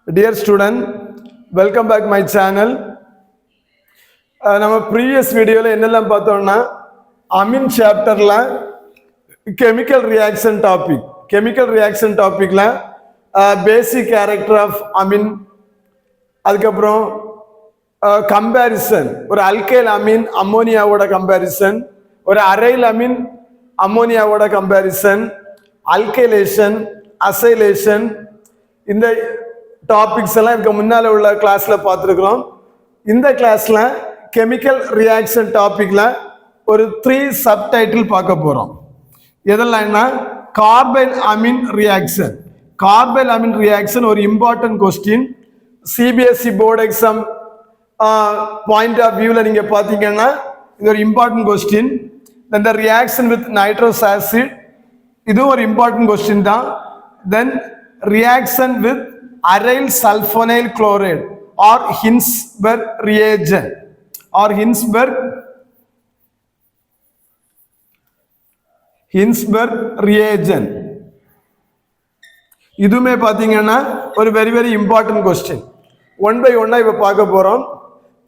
Dear student, welcome back my channel. நம்ம previous videoல என்னெல்லாம் பார்த்தோம்னா அமீன் சாப்டர்ல கெமிக்கல் ரியாக்ஷன் டாபிக்ல பேசிக் கேரக்டர் ஆஃப் அமீன், அதுக்கப்புறம் கம்பேரிசன், ஒரு அல்கைல் அமீன் அம்மோனியாவோட கம்பேரிசன், ஒரு அரைல் அமீன் அம்மோனியாவோட கம்பேரிசன், அல்கைலேஷன், அசைலேஷன், இந்த டாபிக்ஸ் எல்லாம் இதுக்கு முன்னால உள்ள கிளாஸ்ல பார்த்துருக்கிறோம். இந்த கிளாஸ்ல கெமிக்கல் ரியாக்ஷன் டாபிக்ல ஒரு 3 சப்டைட்டில் பார்க்க போறோம். எதெல்லாம்னா carbylamine reaction. Carbylamine reaction ஒரு important question. CBSE board exam point of வியூல நீங்க பாத்தீங்கன்னா இது ஒரு important question. Then the reaction with nitrous acid, இதுவும் ஒரு இம்பார்ட்டன்ட் கொஸ்டின் தான். Then reaction with aryl sulfonyl chloride or Hinsberg reagent or Hinsberg reagent, இதுமே பாத்தீங்கன்னா ஒரு very important question. One by ஒன்னா இப்ப பார்க்க போறோம்.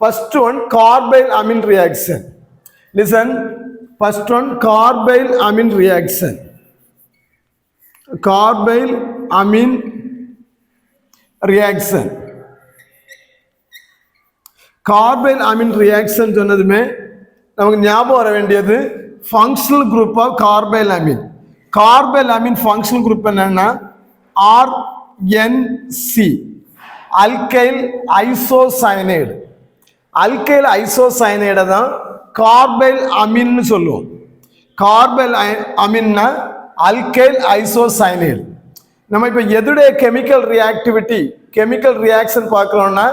First one carbylamine reaction. Listen, first one carbylamine reaction. Carbylamine reaction. Carbylamine reaction சொன்னதுமே நமக்கு ஞாபகம் வர வேண்டியது functional group of carbylamine. Carbylamine functional group என்னன்னா RNC, அல்கைல் ஐசோசயனைடு. அல்கைல் ஐசோசயனைடை தான் கார்பைல் அமீன்னு சொல்லுவோம். கார்பைல் அமீன்னா அல்கைல் ஐசோசயனைடு. நம்ம இப்போ எதுடைய கெமிக்கல் ரியாக்ஷன் பார்க்குறோம்னா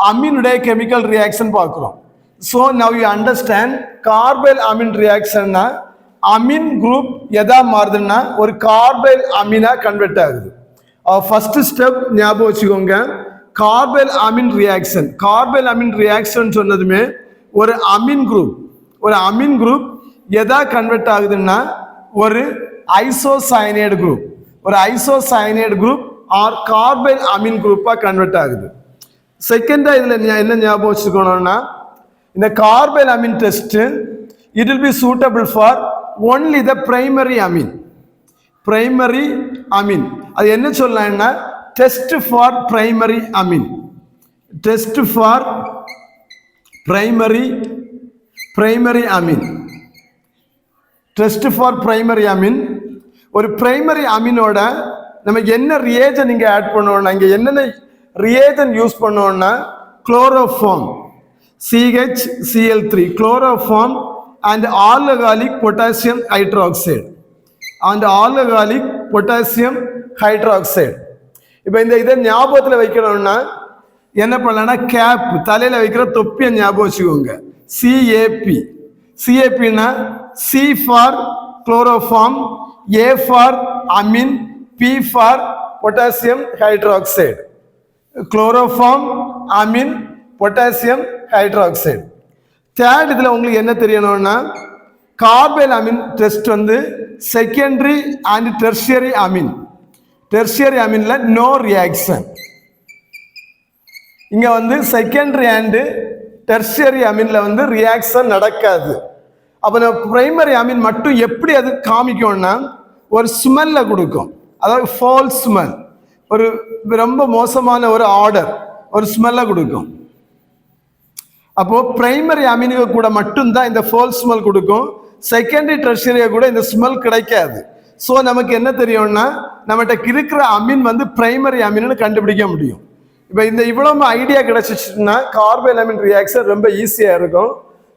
அமீனுடைய கெமிக்கல் ரியாக்ஷன் பார்க்குறோம். So now you understand carbylamine ரியாக்ஷன்னா அமீன் குரூப் எதா மாறுதுன்னா ஒரு கார்பைல் அமீனா கன்வெர்ட் ஆகுது. ஃபர்ஸ்ட் ஸ்டெப் ஞாபகம் வச்சுக்கோங்க. கார்பைல் அமீன் ரியாக்ஷன் சொன்னதுமே ஒரு அமீன் குரூப் எதா கன்வெர்ட் ஆகுதுன்னா ஒரு isocyanide group, or carbylamine குரூப்பா கன்வெர்ட் ஆகுது. செகண்டா இதுல என்ன ஞாபகம் வச்சுக்கணும்னா இந்த carbylamine test it will be suitable for only the primary amine. அது என்ன சொல்லலாம்னா டெஸ்ட் ஃபார் பிரைமரி அமீன். ஒரு பிரைமரி அமீனோட நம்ம என்ன ரிஏஜன் இங்க ஆட் பண்ணுவோம்னா, இங்க என்னென்ன ரிஏஜன் யூஸ் பண்ணுவோம்னா chloroform CHCl3, chloroform and alcoholic potassium hydroxide. இப்போ இதை ஞாபகத்தில் வைக்கணும்னா என்ன பண்ணலாம்னா கேப், தலையில வைக்கிற தொப்பியை ஞாபகம் வச்சுக்கோங்க. CAPனா C for chloroform, A for amine, P for potassium hydroxide. Chloroform, amine, potassium hydroxide. Third இதுல உங்களுக்கு என்ன தெரியணும்னா கார்பைல் அமீன் டெஸ்ட் வந்து செகண்டரி அண்ட் டெர்ஷியரி அமீன்ல நோ ரியாக்ஷன். இங்க வந்து செகண்டரி அண்ட் டெர்ஷியரி அமீன்ல வந்து ரியாக்ஷன் நடக்காது. அப்ப நம்ம பிரைமரி அமீன் மட்டும் எப்படி அது காமிக்கும்னா ஒரு ஸ்மெல்ல கொடுக்கும், அதாவது ஃபால் ஸ்மெல், ஒரு ரொம்ப மோசமான ஒரு ஆர்டர், ஒரு ஸ்மெல்ல கொடுக்கும். அப்போ பிரைமரி அமீனுக்கு கூட மட்டும்தான் இந்த ஃபால் ஸ்மெல் கொடுக்கும். செகண்டரி டெர்ஷியரியா கூட இந்த ஸ்மெல் கிடைக்காது. ஸோ நமக்கு என்ன தெரியும்னா நம்மகிட்ட இருக்கிற அமீன் வந்து பிரைமரி அமீன்னு கண்டுபிடிக்க முடியும். இப்போ இந்த இவ்வளவு ஐடியா கிடைச்சிச்சுன்னா கார்பைல் அமீன் ரியாக்ஷன் ரொம்ப ஈஸியா இருக்கும்.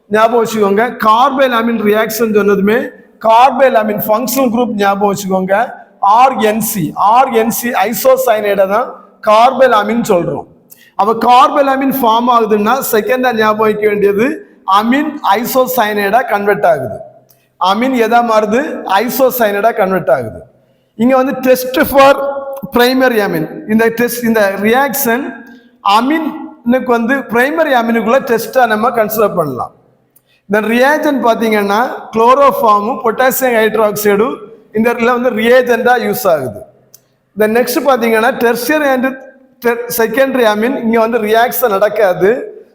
ஞாபகம் வச்சுக்கோங்க. கார்பைல் அமீன் ரியாக்ஷன் சொன்னதுமே கார்பைல் அமீன் ஃபங்க்ஷனல் குரூப் ஞாபகம் வச்சுக்கோங்க. RNC ஐசோசயனைடை தான் கார்பைல் அமீன் சொல்றோம். அப்ப கார்பைல் அமீன் ஃபார்ம் ஆகுதுன்னா செகண்டா ஞாபகம் வைக்க வேண்டியது அமீன் ஐசோசயனைடா கன்வெர்ட் ஆகுது. அமீன் எதா மாறுது? ஐசோசயனைடா கன்வெர்ட் ஆகுது. இங்க வந்து டெஸ்ட் ஃபார் பிரைமரி அமீன். இந்த ரியாக்ஷன் அமீனுக்கு வந்து பிரைமரி அமீனுக்குள்ள டெஸ்டா நம்ம கன்சிடர் பண்ணலாம். இந்த ரியாஜன் பார்த்தீங்கன்னா குளோரோஃபார்மும் பொட்டாசியம் ஹைட்ராக்சைடும் இந்த இடத்துல வந்து ரியாஜெண்டா யூஸ் ஆகுது. இந்த நெக்ஸ்ட் பார்த்தீங்கன்னா டெர்ஷியரி அண்ட் செகண்டரி அமீன் இங்க வந்து ரியாக்ஷன் நடக்காது.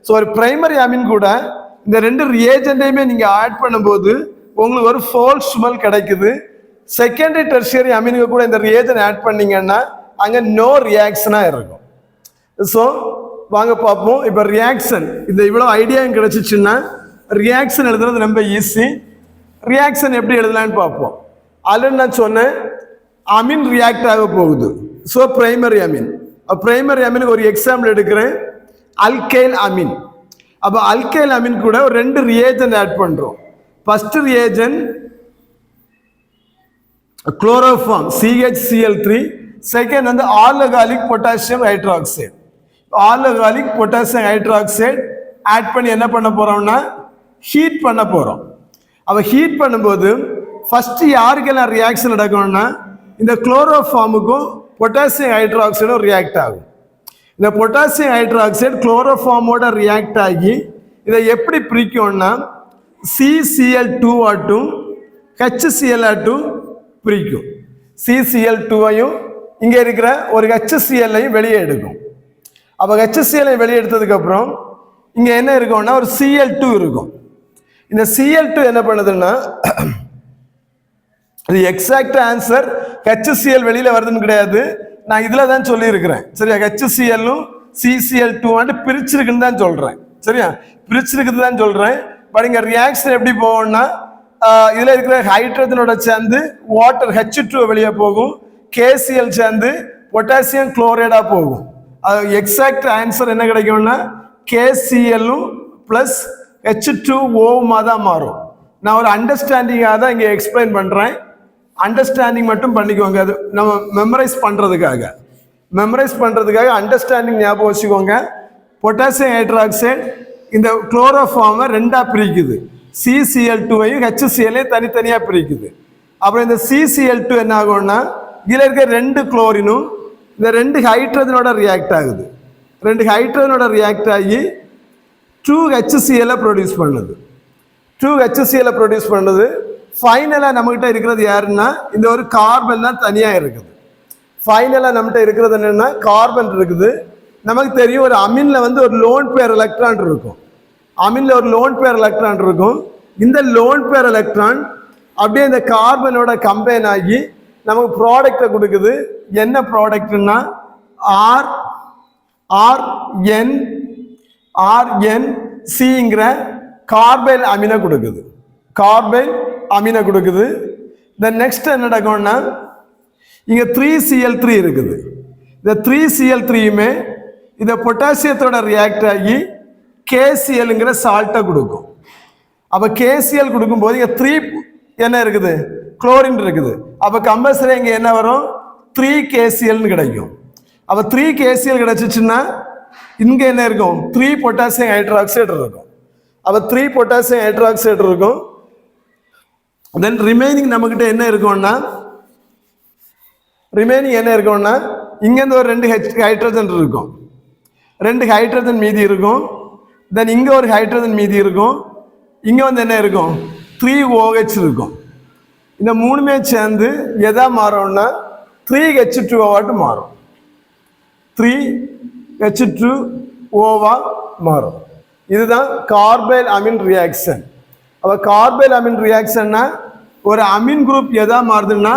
ஸோ ஒரு பிரைமரி அமீன் கூட இந்த ரெண்டு ரியேஜென்டையுமே நீங்க ஆட் பண்ணும்போது உங்களுக்கு ஒரு ஃபால்ஸ் ஸ்மெல் கிடைக்குது. செகண்டரி டெர்ஷியரி அமீனுக்கு கூட இந்த ரியேஜன் ஆட் பண்ணீங்கன்னா அங்க நோ ரியாக்ஷனா இருக்கும். ஸோ வாங்க பார்ப்போம். இப்போ ரியாக்ஷன் இந்த இவ்வளோ ஐடியா கிடைச்சிச்சுன்னா ரியாக்ஷன் எழுதுறது ரொம்ப ஈஸி. ரியாக்ஷன் எப்படி எழுதலான்னு பார்ப்போம். ஆல்ரெடி நான் சொன்னேன் அமீன் ரியாக்ட் ஆக போகுது. ஸோ பிரைமரி அமீன், பிரைமரி அமீனுக்கு ஒரு எக்ஸாம்பிள் எடுக்கிறேன். Alkyl amine. அப்போ அல்கைல் அமீன் கூட ஒரு ரெண்டு ரியேஜன் ஆட் பண்றோம். First reagent chloroform CHCl3, second வந்து alcoholic potassium hydroxide. Alcoholic potassium hydroxide add பண்ணி என்ன பண்ண போறோம்னா ஹீட் பண்ண போறோம். அப்ப ஹீட் பண்ணும்போது ஃபர்ஸ்ட் யாருக்கெல்லாம் ரியாக்ஷன் நடக்கணும்னா இந்த குளோரோஃபார்முக்கும் பொட்டாசியம் ஹைட்ராக்சைடும் ரியாக்ட் ஆகும். இந்த பொட்டாசியம் ஹைட்ராக்சைடு குளோரோஃபார்மோட ரியாக்ட் ஆகி இதை எப்படி பிரிக்கும்னா CCl2 ஆட்டும் HCl ஆட்டும் பிரிக்கும். CCl2ஐயும் இங்க இருக்கிற ஒரு HCl-ஐயும் வெளியே எடுக்கும். அப்ப HCl-ஐ வெளியே எடுத்ததுக்கு அப்புறம் இங்க என்ன இருக்கும்னா ஒரு Cl2 இருக்கும். இந்த Cl2 என்ன பண்ணுதுன்னா இது எக்ஸாக்ட் ஆன்சர் HCl வெளியில வருதுன்னு கிடையாது, நான் இதுல தான் சொல்லி இருக்கிறேன். சரியா, HCl-ம் CCl2 பிரிச்சிருக்குன்னு தான் சொல்றேன். சரியா, பிரிச்சிருக்குது தான் சொல்றேன். பட் இங்க ரியாக்ஷன் எப்படி போகும்னா இதுல இருக்கிற ஹைட்ரஜனோட சேர்ந்து வாட்டர் H2 வெளியே போகும், KCl சேர்ந்து பொட்டாசியம் குளோரைடா போகும். எக்ஸாக்ட் ஆன்சர் என்ன கிடைக்கும்னா KCl-ம் பிளஸ் H2O தான் மாறும். நான் ஒரு அண்டர்ஸ்டாண்டிங்காக தான் இங்க எக்ஸ்பிளைன் பண்றேன். அண்டர்ஸ்டாண்டிங் மட்டும் பண்ணிக்கோங்க. அது நம்ம மெமரைஸ் பண்றதுக்காக அண்டர்ஸ்டாண்டிங் ஞாபகம் வச்சுக்கோங்க. பொட்டாசியம் ஹைட்ராக்சைடு இந்த குளோரோஃபார்மை ரெண்டா பிரிக்குது. CCl2ஐயும் HCl-ஐயும் தனித்தனியா பிரிக்குது. அப்புறம் இந்த CCl2 என்ன ஆகும்னா இதுல இருக்க ரெண்டு குளோரினும் இந்த ரெண்டு ஹைட்ரஜனோட ரியாக்ட் ஆகுது. ரெண்டு ஹைட்ரஜனோட ரியாக்ட் ஆகி 2HCl-ஐ ப்ரொடியூஸ் பண்ணுது. 2HCl-ஐ ப்ரொடியூஸ் பண்ணுது. ஃபைனலா நம்மகிட்ட இருக்கிறது யாருன்னா இந்த ஒரு கார்பன் தான் தனியா இருக்குது. ஃபைனலா நம்மகிட்ட இருக்கிறது என்னன்னா கார்பன் இருக்குது. நமக்கு தெரியும் ஒரு அமீன்ல வந்து ஒரு லோன் பேர் எலக்ட்ரான் இருக்கும். அமீன்ல ஒரு லோன் பேர் எலக்ட்ரான் இருக்கும். இந்த லோன் பேர் எலக்ட்ரான் அப்படியே இந்த கார்பனோட கம்பைன் ஆகி நமக்கு ப்ராடக்டை கொடுக்குது. என்ன ப்ராடக்ட்னா RNCங்கிற கார்பைல் அமீனை கொடுக்குது. கார்பைல் அமீனை கொடுக்குது. தென் நெக்ஸ்ட் என்ன நடக்கும்னா இங்க 3Cl3 இருக்குது. இந்த 3Cl3யுமே இந்த பொட்டாசியத்தோட ரியாக்ட் ஆகி KClங்கிற சால்ட்டை கொடுக்கும். அப்ப KCl கொடுக்கும்போது இங்க 3 என்ன இருக்குது, குளோரின் இருக்குது. அப்ப கம்பல்சரி இங்க என்ன வரும், 3KClன்னு கிடைக்கும். அப்ப 3KCl கிடைச்சிச்சுன்னா இங்க என்ன இருக்கும், 3 பொட்டாசியம் ஹைட்ராக்சைடு இருக்கும். அப்ப 3 பொட்டாசியம் ஹைட்ராக்சைடு இருக்கும். தென் ரிமைனிங் நம்மகிட்ட என்ன இருக்கும்னா இங்க இருந்து ஒரு 2 ஹைட்ரஜன் இருக்கும். 2 ஹைட்ரஜன் மீதி இருக்கும். தென் இங்க ஒரு ஹைட்ரஜன் மீதி இருக்கும். இங்க வந்து என்ன இருக்கும், 3OH இருக்கும். இந்த மூணுமே சேர்ந்து எதா மாறும்னா 3H2O மாறும். 3H2O மாறும். இதுதான் கார்பைல் அமீன் ரியாக்ஷன். அப்ப கார்பைல் அமீன் ரியாக்ஷன்னா ஒரு அமீன் குரூப் எதா மாறுதுன்னா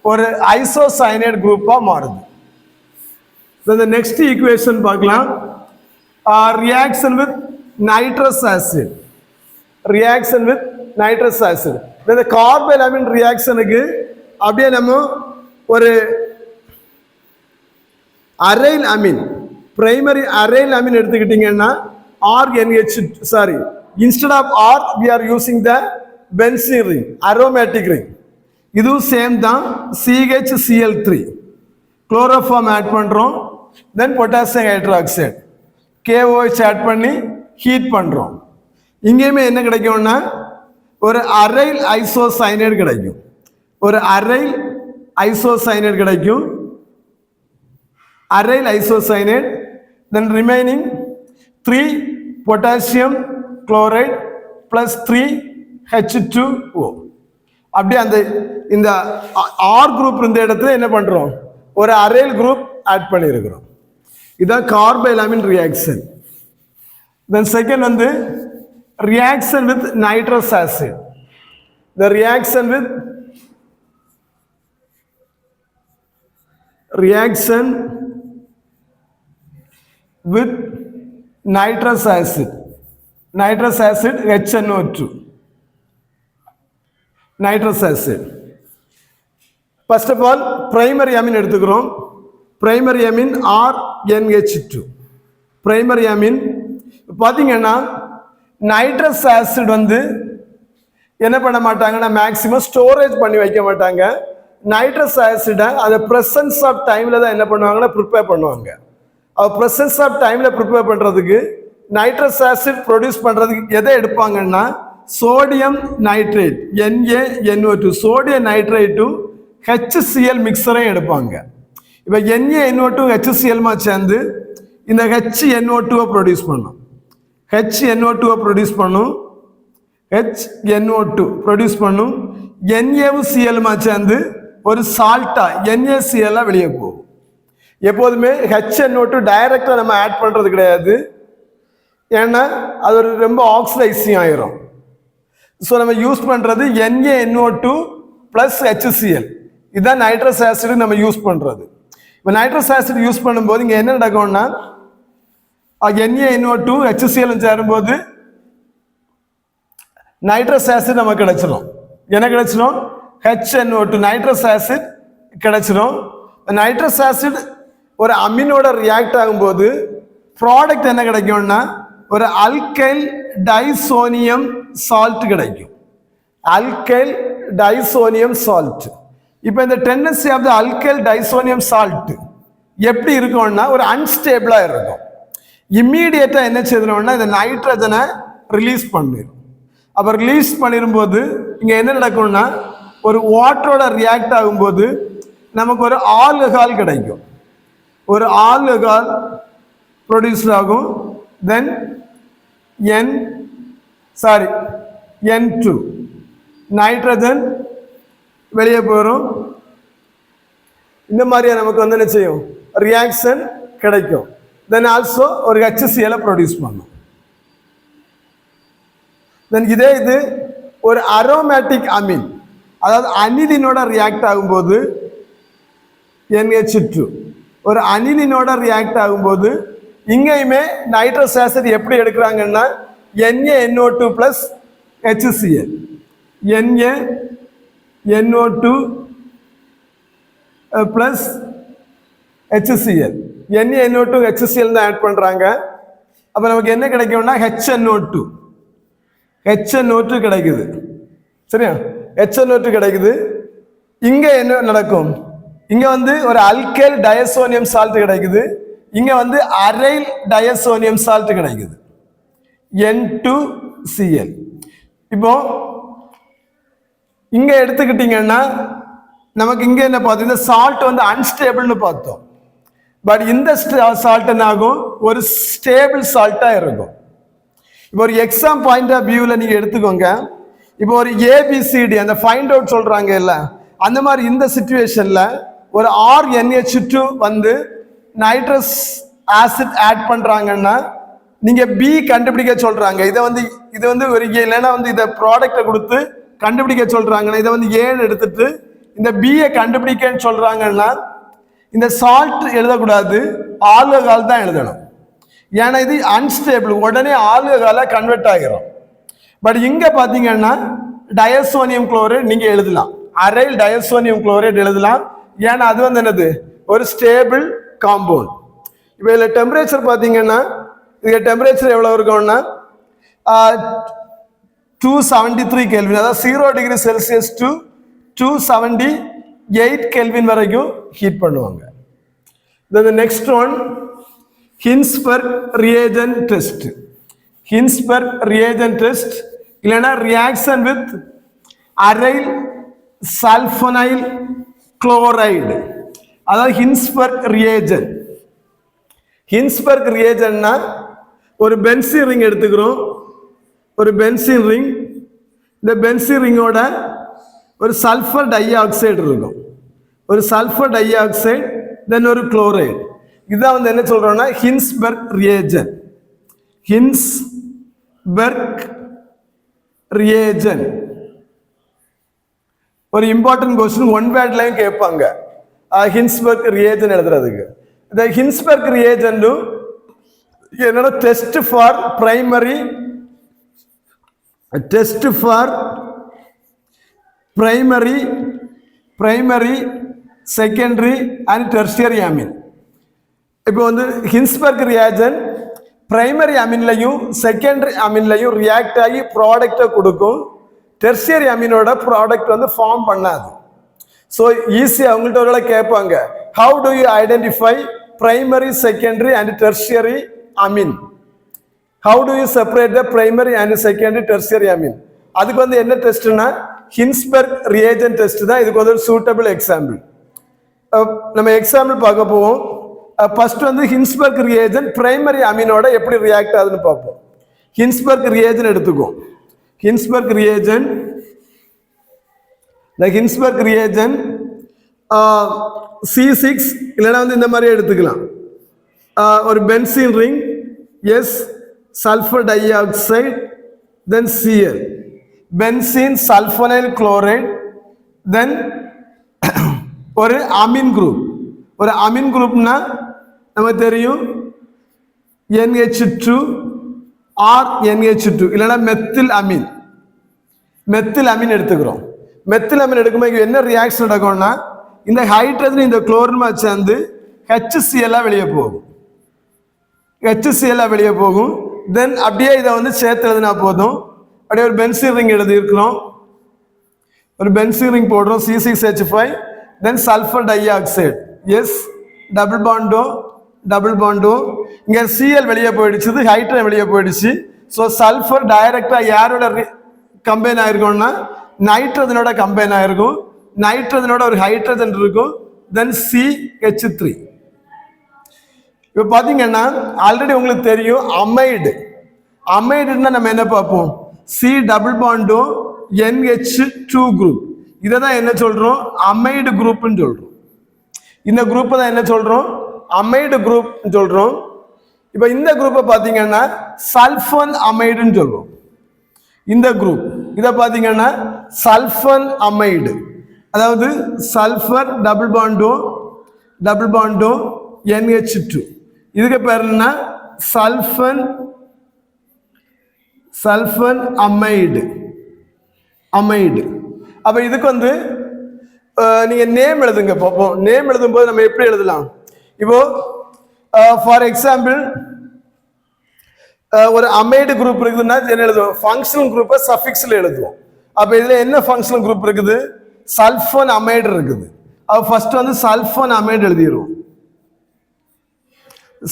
ஒரு ஐசோசைனேட் குரூப்பா மாறுது. இந்த நெக்ஸ்ட் ஈக்குவேஷன் பார்க்கலாம். Reaction with nitrous acid. இந்த கார்பைல் அமீன் ரியாக்ஷனுக்கு அப்படியே நம்ம ஒரு aryl amine, primary aryl amine எடுத்துக்கிட்டீங்கன்னா instead of R we are using the benzene ring, aromatic ring. இதுவும் சேம் தான். CHCl3 குளோரோஃபார்ம் ஆட் பண்றோம். தென் பொட்டாசியம் ஹைட்ராக்சைடு KOH ஆட் பண்ணி ஹீட் பண்றோம். இங்கேயுமே என்ன கிடைக்கும்னா ஒரு அரைல் ஐசோசைனேட் கிடைக்கும். Aryl isocyanate. தென் remaining 3 potassium chloride plus 3H2O. அப்படியே அந்த இந்த ஆர் குரூப் இருந்த இடத்துல என்ன பண்றோம், ஒரு அரைல் குரூப் ஆட் பண்ணியிருக்கிறோம். இதான் கார்பைலாமின் ரியாக்ஷன். தென் செகண்ட் வந்து reaction with nitrous acid. The reaction with nitrous acid HNO2. nitrous acid. First of all, primary amine எடுத்துக்கிறோம். primary amine or NH2. primary amine பாத்தீங்கன்னா நைட்ரஸ் ஆசிட் வந்து என்ன பண்ண மாட்டாங்கன்னா maximum storage பண்ணி வைக்க மாட்டாங்க. நைட்ரஸ் ஆசிடை அதை ப்ரெசன்ஸ் ஆஃப் டைமில் தான் என்ன பண்ணுவாங்கன்னா ப்ரிப்பேர் பண்ணுவாங்க. ப்ரெசன்ஸ் ஆஃப் டைமில் ப்ரிப்பேர் பண்ணுறதுக்கு நைட்ரஸ் ஆசிட் ப்ரொடியூஸ் பண்ணுறதுக்கு எதை எடுப்பாங்கன்னா sodium nitrate NaNO2 sodium nitrate HCl மிக்சரையும் எடுப்பாங்க. இப்போ NaNO2 HClமா சேர்ந்து இந்த HNO2 ப்ரொடியூஸ் பண்ணும். HNO2 ப்ரொடியூஸ் பண்ணும். HNO2 ப்ரொடியூஸ் பண்ணும். NaCl சேர்ந்து ஒரு சால்ட்டா NaCl வெளியே போகும். எப்போதுமே HNO2 டைரக்டா நம்ம ஆட் பண்றது கிடையாது. ஏன்னா அது ஒரு ரொம்ப ஆக்சிடைசிங் ஆயிரும். ஸோ நம்ம யூஸ் பண்றது NaNO2 பிளஸ் HCl. இதுதான் நைட்ரஸ் ஆசிட் நம்ம யூஸ் பண்றது. இப்போ நைட்ரஸ் ஆசிட் யூஸ் பண்ணும்போது இங்க என்ன நடக்கும்னா NaNO2 HCl சேரும்போது நைட்ரஸ் ஆசிட் நமக்கு கிடைச்சிடும். என்ன கிடைச்சிடும்? HNO2 நைட்ரஸ் ஆசிட் கிடைச்சிடும். நைட்ரஸ் ஆசிட் ஒரு அமீனோட ரியாக்ட் ஆகும்போது ப்ராடக்ட் என்ன கிடைக்கும்னா ஒரு அல்கைல் டைசோனியம் சால்ட் கிடைக்கும். Alkyl diazonium salt. இப்போ இந்த tendency of the alkyl diazonium salt எப்படி இருக்கும்னா ஒரு அன்ஸ்டேபிளா இருக்கும். இம்மீடியட்டா என்ன செய்யணும்னா இந்த நைட்ரஜனை ரிலீஸ் பண்ணிடும். அப்போ ரிலீஸ் பண்ணிடும்போது இங்கே என்ன நடக்கும்னா ஒரு வாட்டரோட ரியாக்ட் ஆகும்போது நமக்கு ஒரு ஆல்கஹால் கிடைக்கும். ஒரு ஆல்கஹால் ப்ரொடியூஸ் ஆகும். தென் N2 நைட்ரஜன் வெளியே போயிடும். இந்த மாதிரியா நமக்கு வந்து என்ன செய்யும் ரியாக்ஷன் கிடைக்கும். தென் ஆல்சோ ஒரு HCl ப்ரொடியூஸ் பண்ணும். தென் இதே இது ஒரு அரோமேட்டிக் அமீன் அதாவது அனிலினோட ரியாக்ட் ஆகும்போது NH2 ஒரு அனிலினோட ரியாக்ட் ஆகும்போது இங்கேயுமே நைட்ரஸ் ஆசிட் எப்படி எடுக்கிறாங்கன்னா NaNO2 plus HCl NaNO2 plus HCl NaNO2 HCl தான் ஆட் பண்றாங்க. அப்ப நமக்கு என்ன கிடைக்கும்னா HNO2 கிடைக்குது. சரியா? HNO2 கிடைக்குது. இங்க என்ன நடக்கும்? இங்க வந்து ஒரு அல்கைல் டயசோனியம் சால்ட் கிடைக்குது. இங்க வந்து அரைல் டயசோனியம் சால்ட் கிடைக்குது N2Cl. இப்போ இங்க எடுத்துக்கிட்டீங்கன்னா நமக்கு இங்க என்ன பார்த்தோம்? இந்த சால்ட் வந்து அன்ஸ்டேபிள்னு பார்த்தோம். பட் இந்த சால்ட் என்ன ஆகும்? ஒரு ஸ்டேபிள் சால்ட்டா இருக்கும். இப்போ ஒரு எக்ஸாம் பாயிண்ட் ஆஃப் வியூவில் நீங்கள் எடுத்துக்கோங்க. இப்போ ஒரு ஏபிசிடி அந்த ஃபைண்ட் அவுட் சொல்கிறாங்க இல்லை, அந்த மாதிரி இந்த சிச்சுவேஷனில் ஒரு RNH2 வந்து நைட்ரஸ் ஆசிட் ஆட் பண்ணுறாங்கன்னா நீங்கள் பி கண்டுபிடிக்க சொல்கிறாங்க. இதை வந்து ஒரு இல்லைன்னா வந்து இதை ப்ராடக்டை கொடுத்து கண்டுபிடிக்க சொல்கிறாங்கன்னா இதை வந்து ஏன்னு எடுத்துட்டு இந்த பியை கண்டுபிடிக்கன்னு சொல்கிறாங்கன்னா இந்த சால்ட் எழுதக்கூடாது, ஆல்கஹால் தான் எழுதணும். ஏன்னா இது அன்ஸ்டேபிள், உடனே ஆல்கஹாலா கன்வெர்ட் ஆகிரும். பட் இங்க பாத்தீங்கன்னா டயசோனியம் குளோரைடு நீங்க எழுதலாம், அரைல் டயசோனியம் குளோரைடு எழுதலாம். ஏன்னா அது வந்து என்னது ஒரு ஸ்டேபிள் காம்பவுண்ட். இப்போ இதுல டெம்பரேச்சர் பாத்தீங்கன்னா இது டெம்பரேச்சர் எவ்வளவு இருக்கும்னா 273 கெல்வின், அதாவது 0 டிகிரி செல்சியஸ் டு 278 கெல்வின் வரைக்கும் ஹீட் பண்ணுவாங்க. Then the next one, Hinsberg reagent test. Hinsberg reagent test இல்லைன்னா reaction with aryl sulfonyl chloride, அதாவது Hinsberg reagent. Hinsberg reagentனா ஒரு பென்சீன் ரிங் எடுத்துக்கிறோம். ஒரு பென்சீன் ரிங், இந்த பென்சீன் ரிங்கோட ஒரு சல்ஃபர் டை ஆக்சைடு இருக்கும். ஒரு சல்ஃபர் டை ஆக்சைடு, தென் ஒரு குளோரைடு. இதுதான் வந்து என்ன சொல்றோம்னா ஹின்ஸ்பெர்க் ரியேஜன். ஹின்ஸ்பெர்க் ரியேஜன் ஒரு இம்பார்ட்டன்ட் கொஸ்டின் ஒன் வேர்ட்லயும் கேட்பாங்க. ஹின்ஸ்பெர்க் ரியேஜன் எழுதுறதுக்கு இந்த ஹின்ஸ்பெர்க் ரியேஜன் என்னோட test for primary secondary and tertiary amine. இப்போ வந்து ஹின்ஸ்பெர்க் ரியாஜன் பிரைமரி அமீன்லையும் செகண்டரி அமீன்லையும் ரியாக்ட் ஆகி ப்ராடக்டை கொடுக்கும். டெர்ஷியரி அமீனோட ப்ராடக்ட் வந்து ஃபார்ம் பண்ணாது. ஸோ ஈஸியாக அவங்கள்ட்ட ஒரு கேட்பாங்க, how do you identify primary secondary and tertiary amine? How do you separate the primary and secondary tertiary Ameen? அதுக்கு வந்து என்ன டெஸ்ட்னா ஹின்ஸ்பெர்க் ரியேஜன் டெஸ்ட் தான் இதுக்கு வந்து ஒரு சூட்டபிள் எக்ஸாம்பிள். நம்ம எக்ஸாம்பிள் பார்க்க போவோம். ஃபர்ஸ்ட் வந்து ஹின்ஸ்பெர்க் ரியேஜன் பிரைமரி அமீனோட எப்படி ரியாக்ட் ஆகுதுன்னு பார்ப்போம். ஹின்ஸ்பெர்க் ரியேஜன் எடுத்துக்கும். ஹின்ஸ்பெர்க் ரியேஜன் C6 இல்லைன்னா வந்து இந்த மாதிரி எடுத்துக்கலாம். ஒரு benzene ring, S sulphur dioxide, then Cl, benzene sulphonyl chloride, then ஒரு அமீன் குரூப். ஒரு அமீன் குரூப்னா நமக்கு தெரியும் NH2 or NH2 இல்லைன்னா மெத்தில் அமீன் எடுத்துக்கிறோம். மெத்தில் அமீன் எடுக்கும்போது என்ன ரியாக்ஷன் நடக்கும்னா இந்த ஹைட்ரஜன் இந்த குளோரின் சேர்ந்து HCl வெளியே போகும். தென் அப்படியே இதை வந்து சேர்த்து எழுதினா போதும். அப்படியே ஒரு பென்சீன் ரிங் எழுதியிருக்கிறோம். ஒரு பென்சீன் ரிங் போடுறோம் C6H5, then sulphur dioxide, S double பாண்டோ இங்க Cl வெளியே போயிடுச்சு, ஹைட்ரஜன் வெளியே போயிடுச்சு. ஸோ சல்ஃபர் டைரக்டா யாரோட கம்பைன் ஆயிருக்கும்னா நைட்ரஜனோட கம்பைன் ஆயிருக்கும். நைட்ரஜனோட ஒரு ஹைட்ரஜன் இருக்கும், தென் CH3. இப்போ பார்த்தீங்கன்னா ஆல்ரெடி உங்களுக்கு தெரியும் அமைடுன்னா நம்ம என்ன பார்ப்போம், C டபுள் பாண்டோ NH2 குரூப். இதை தான் என்ன சொல்றோம், அமைடு குரூப்னு சொல்றோம். இந்த குரூப்பை தான் என்ன சொல்றோம், அமைடு குரூப் சொல்றோம். இப்போ இந்த குரூப்பை பார்த்தீங்கன்னா சல்ஃபன் அமைடுன்னு சொல்றோம். இந்த குரூப் இதை பார்த்தீங்கன்னா சல்ஃபன் அமைடு, அதாவது சல்ஃபர் டபுள் பாண்டோ NH2. இதுக்கு பேர் என்ன, சல்ஃபன் அமைடு. அப்ப இதுக்கு வந்து நீங்க நேம் எழுதுங்க பார்ப்போம். நேம் எழுதும்போது நம்ம எப்படி எழுதலாம், இப்போ ஃபார் எக்ஸாம்பிள் ஒரு அமைடு குரூப் இருக்குதுன்னா என்ன எழுதுவோம், ஃபங்க்ஷனல் குரூப்பை சஃபிக்ஸ்ல எழுதுவோம். அப்ப இதுல என்ன ஃபங்க்ஷனல் குரூப் இருக்குது, சல்ஃபன் அமைடு இருக்குது. அப்ப ஃபர்ஸ்ட் வந்து சல்ஃபன் அமைடு எழுதிடுவோம்.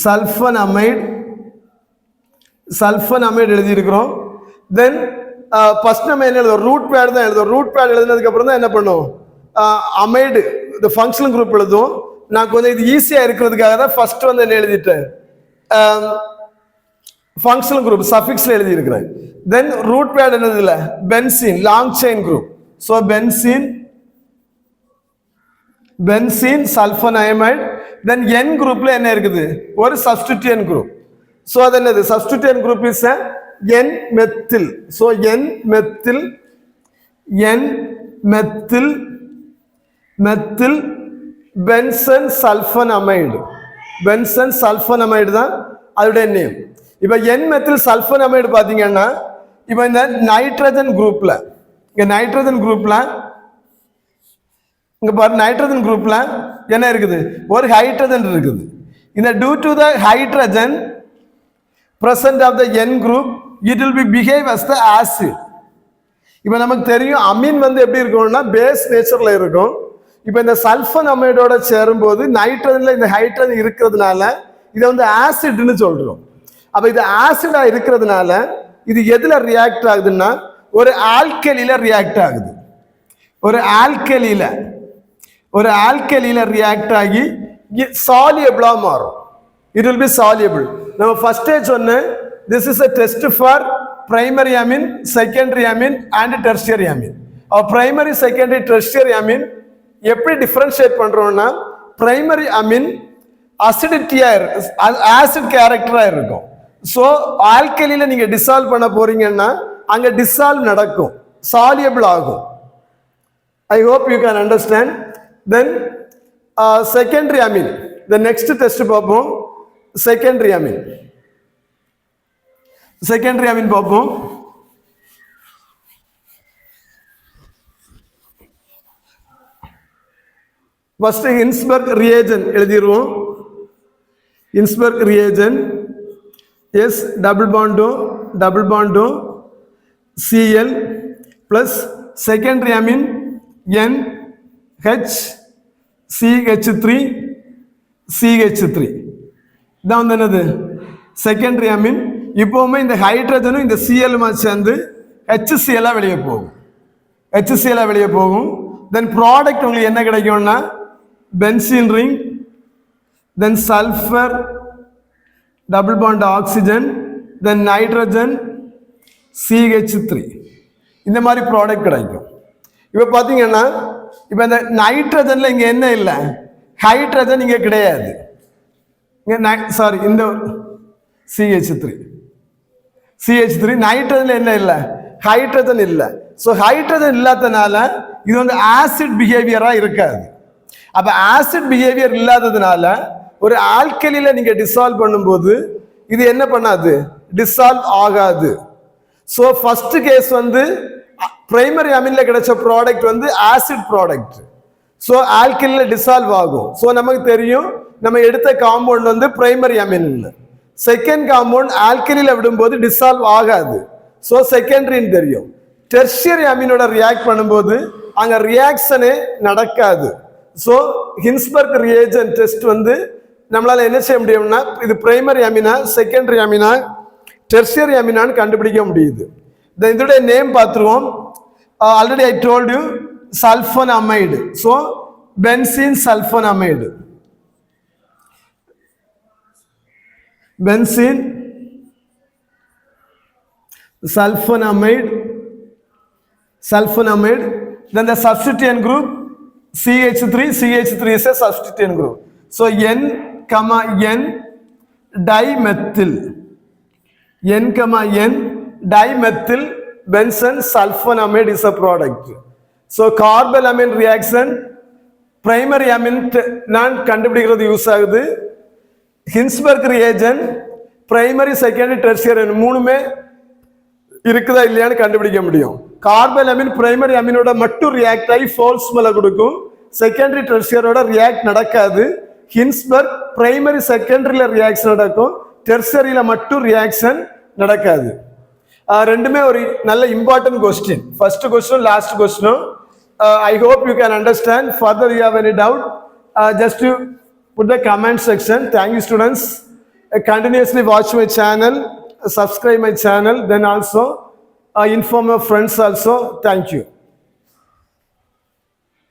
சல்ஃபன் அமைடு எழுதியிருக்கிறோம். தென் ஃபர்ஸ்ட் நம்ம என்ன எழுதுவோம், ரூட் பேட் தான் எழுதுவோம். ரூட் பேட் எழுதுனதுக்கு அப்புறம் தான் என்ன பண்ணுவோம், அமைடு இந்த ஃபங்க்ஷனல் குரூப் எழுதுவோம். நான் கொஞ்சம் இது ஈஸியா இருக்கிறதுக்காக தான் ஃபர்ஸ்ட் வந்து என்ன எழுதிட்டேன், ஃபங்க்ஷனல் குரூப் சஃபிக்ஸ்ல எழுதி இருக்கிறேன். தென் ரூட் பேட் என்னதுல benzene long chain group. So benzene sulphonamide. Then N குரூப்ல என்ன இருக்குது, ஒரு சப்ஸ்டிடியூயன்ட் குரூப். ஸோ அது என்னது, substituent group is N methyl. So N methyl benzene sulphonamide. தான் அதோட நேம். இப்போ என் மெத்தில் சல்ஃபன் அமைடு பார்த்தீங்கன்னா இப்போ இந்த நைட்ரஜன் குரூப்ல இங்க பாரு, நைட்ரஜன் குரூப்ல என்ன இருக்குது, ஒரு ஹைட்ரஜன் இருக்குது. இந்த due to the hydrogen present of the N group, it will be behave as the acid. இப்போ நமக்கு தெரியும் அமீன் வந்து எப்படி இருக்கும்னா பேஸ் நேச்சர்ல இருக்கும். இப்போ இந்த சல்ஃபன் அமைடோட சேரும்போது நைட்ரஜன்ல இந்த ஹைட்ரஜன் இருக்கிறதுனால இதை வந்து ஆசிட்னு சொல்றோம். அப்ப இது ஆசிடா இருக்கிறதுனால இது எதுல ரியாக்ட் ஆகுதுன்னா ஒரு ஆல்கலில ரியாக்ட் ஆகுது. ஒரு ஆல்கலில ரியாக்ட் ஆகி சாலியபிளா மாறும். It will be soluble. நம்ம ஃபர்ஸ்டே சொன்னேன், this is a test for primary amine, secondary amine and tertiary amine. primary, secondary, tertiary amine எப்படி டிஃபரன்ஷியேட் பண்றோம்னா, பிரைமரி அமீன் அசிடிட்டியா ஆசிட் கேரக்டரா இருக்கும். ஸோ ஆல்கலியில நீங்க டிசால்வ் பண்ண போறீங்கன்னா அங்க டிசால்வ் நடக்கும், சாலியபிள் ஆகும். I hope you can understand. Then secondary amine, the next test பார்ப்போம். secondary amine பார்ப்போம். first Hinsberg reagent எழுதிடுவோம். Hinsberg reagent S double bond O Cl plus secondary amine NH CH3 CH3 இதான் வந்து என்னது செகண்டரி அமீன். இப்போவுமே இந்த ஹைட்ரஜனும் இந்த சிஎல்மா சேர்ந்து HCl வெளியே போகும். HCl வெளியே போகும். தென் ப்ராடக்ட் உங்களுக்கு என்ன கிடைக்கும்னா பென்சீன் ரிங், தென் சல்ஃபர் டபுள் பாண்ட் ஆக்சிஜன், தென் நைட்ரஜன் CH3 இந்த மாதிரி ப்ராடக்ட் கிடைக்கும். இப்போ பார்த்தீங்கன்னா இப்போ இந்த நைட்ரஜன்ல இங்கே என்ன இல்லை, ஹைட்ரஜன் இங்கே கிடையாது. சாரி, இந்த CH3 நைட்ரஜன்ல என்ன இல்லை, ஹைட்ரஜன் இல்லை. ஸோ ஹைட்ரஜன் இல்லாததுனால இது வந்து ஆசிட் பிஹேவியரா இருக்காது. அப்ப ஆசிட் பிஹேவியர் இல்லாததுனால ஒரு ஆல்கலியில நீங்க டிசால்வ் பண்ணும்போது இது என்ன பண்ணாது, டிசால்வ் ஆகாது. ஸோ ஃபர்ஸ்ட் கேஸ் வந்து பிரைமரி அமீன்ல கிடைச்ச ப்ராடக்ட் வந்து ஆசிட் ப்ராடக்ட். ஸோ ஆல்கலியில டிசால்வ் ஆகும். ஸோ நமக்கு தெரியும் நம்ம எடுத்த காம்பவுண்ட் வந்து பிரைமரி அமீன். செகண்ட் காம்பவுண்ட் ஆல்கலியில விடும்போது டிசால்வ் ஆகாது. ஸோ செகண்டரின்னு தெரியும். டெர்ஷியரி அமீனோட ரியாக்ட் பண்ணும்போது அங்க ரியாக்ஷனே நடக்காது. ஸோ ஹின்ஸ்பர்க் ரியேஜென்ட் டெஸ்ட் வந்து நம்மளால என்ன செய்ய முடியும்னா இது பிரைமரி அமீனா, செகண்டரி அமீனா, டெர்ஷியரி அமீனான்னு கண்டுபிடிக்க முடியுது. இதோட நேம் பார்த்துருவோம். Already I told you sulphonamide. So benzene sulphonamide, benzene sulfonamide. Then the substituent group CH3 is a substituent group. So N, N dimethyl, dimethyl benzen sulfonamide is a product. So carbolamine reaction primary amine நான் கண்டுபிடிக்கிறது use ஆகுது. ஹின்ஸ்பர்க் reagent primary, secondary, tertiary மூணுமே இருக்குதா இல்லையான்னு கண்டுபிடிக்க முடியும். Carbon Ameen primary அமீனோட மட்டும் react ஆகி ஃபோல்ஸ் மேல கொடுக்கும், செகண்டரி டெர்ஷியரோட ரியாக்ட் நடக்காது. ஹின்ஸ்பர்க் பிரைமரி செகண்டரியில ரியாக்ஷன் நடக்கும், டெர்ஷியரியில மட்டும் ரியாக்ஷன் நடக்காது. ரெண்டுமே ஒரு நல்ல important question. First question last கொஸ்டினும். I hope you can understand. Further you have any doubt, just to put the comment section. Thank you students. Continuously watch my channel, subscribe my channel, then also inform your friends also. Thank you.